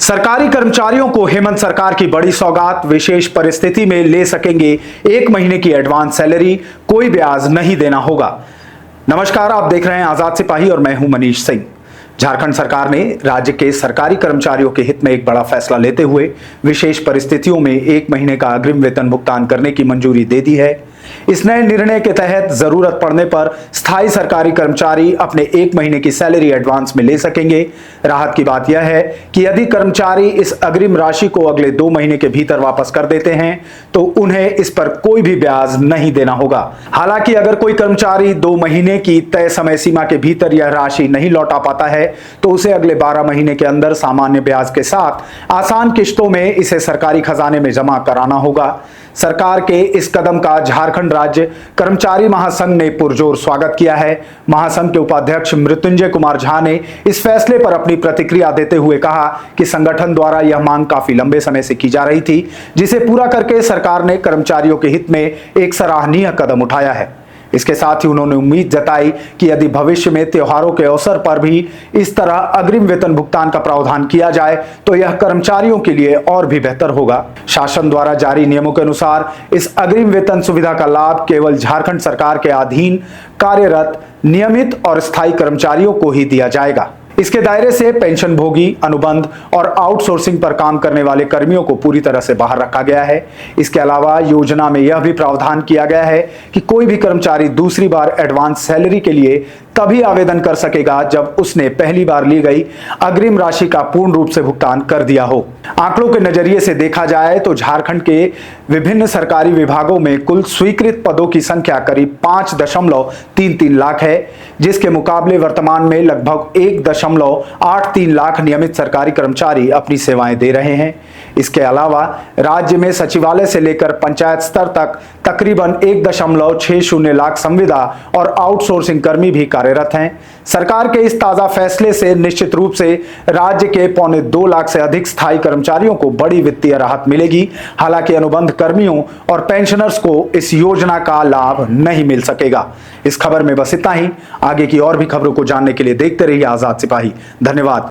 सरकारी कर्मचारियों को हेमंत सरकार की बड़ी सौगात। विशेष परिस्थिति में ले सकेंगे 1 महीने की एडवांस सैलरी, कोई ब्याज नहीं देना होगा। नमस्कार, आप देख रहे हैं आजाद सिपाही और मैं हूं मनीष सिंह। झारखंड सरकार ने राज्य के सरकारी कर्मचारियों के हित में एक बड़ा फैसला लेते हुए विशेष परिस्थितियों में 1 महीने का अग्रिम वेतन भुगतान करने की मंजूरी दे दी है। इस नए निर्णय के तहत जरूरत पड़ने पर स्थायी सरकारी कर्मचारी अपने 1 महीने की सैलरी एडवांस में ले सकेंगे। राहत की बात यह है कि यदि कर्मचारी इस अग्रिम राशि को अगले 2 महीने के भीतर वापस कर देते हैं तो उन्हें इस पर कोई भी ब्याज नहीं देना होगा। हालांकि अगर कोई कर्मचारी 2 महीने की तय समय सीमा के भीतर यह राशि नहीं लौटा पाता है तो उसे अगले 12 महीने के अंदर सामान्य ब्याज के साथ आसान किश्तों में इसे सरकारी खजाने में जमा कराना होगा। सरकार के इस कदम का झारखंड राज्य कर्मचारी महासंघ ने पुरजोर स्वागत किया है। महासंघ के उपाध्यक्ष मृत्युंजय कुमार झा ने इस फैसले पर अपनी प्रतिक्रिया देते हुए कहा कि संगठन द्वारा यह मांग काफी लंबे समय से की जा रही थी, जिसे पूरा करके सरकार ने कर्मचारियों के हित में एक सराहनीय कदम उठाया है। इसके साथ ही उन्होंने उम्मीद जताई कि यदि भविष्य में त्योहारों के अवसर पर भी इस तरह अग्रिम वेतन भुगतान का प्रावधान किया जाए तो यह कर्मचारियों के लिए और भी बेहतर होगा। शासन द्वारा जारी नियमों के अनुसार इस अग्रिम वेतन सुविधा का लाभ केवल झारखंड सरकार के अधीन कार्यरत नियमित और स्थायी कर्मचारियों को ही दिया जाएगा। इसके दायरे से पेंशन भोगी, अनुबंध और आउटसोर्सिंग पर काम करने वाले कर्मियों को पूरी तरह से बाहर रखा गया है। इसके अलावा योजना में यह भी प्रावधान किया गया है कि कोई भी कर्मचारी दूसरी बार एडवांस सैलरी के लिए तभी आवेदन कर सकेगा जब उसने पहली बार ली गई अग्रिम राशि का पूर्ण रूप से भुगतान कर दिया हो। आंकड़ों के नजरिए से देखा जाए तो झारखंड के विभिन्न सरकारी विभागों में कुल स्वीकृत पदों की संख्या करीब 5.33 लाख है, जिसके मुकाबले वर्तमान में लगभग 1.83 लाख नियमित सरकारी कर्मचारी अपनी सेवाएं दे रहे हैं। इसके अलावा राज्य में सचिवालय से लेकर पंचायत स्तर तक तकरीबन 1.60 लाख संविदा और आउटसोर्सिंग कर्मी भी कार्यरत हैं। सरकार के इस ताजा फैसले से निश्चित रूप से राज्य के 1.25 लाख से अधिक स्थायी कर्मचारियों को बड़ी वित्तीय राहत मिलेगी। हालांकि अनुबंध कर्मियों और पेंशनर्स को इस योजना का लाभ नहीं मिल सकेगा। इस खबर में बस इतना ही। आगे की और भी खबरों को जानने के लिए देखते रहिए आजाद सिपाही। धन्यवाद।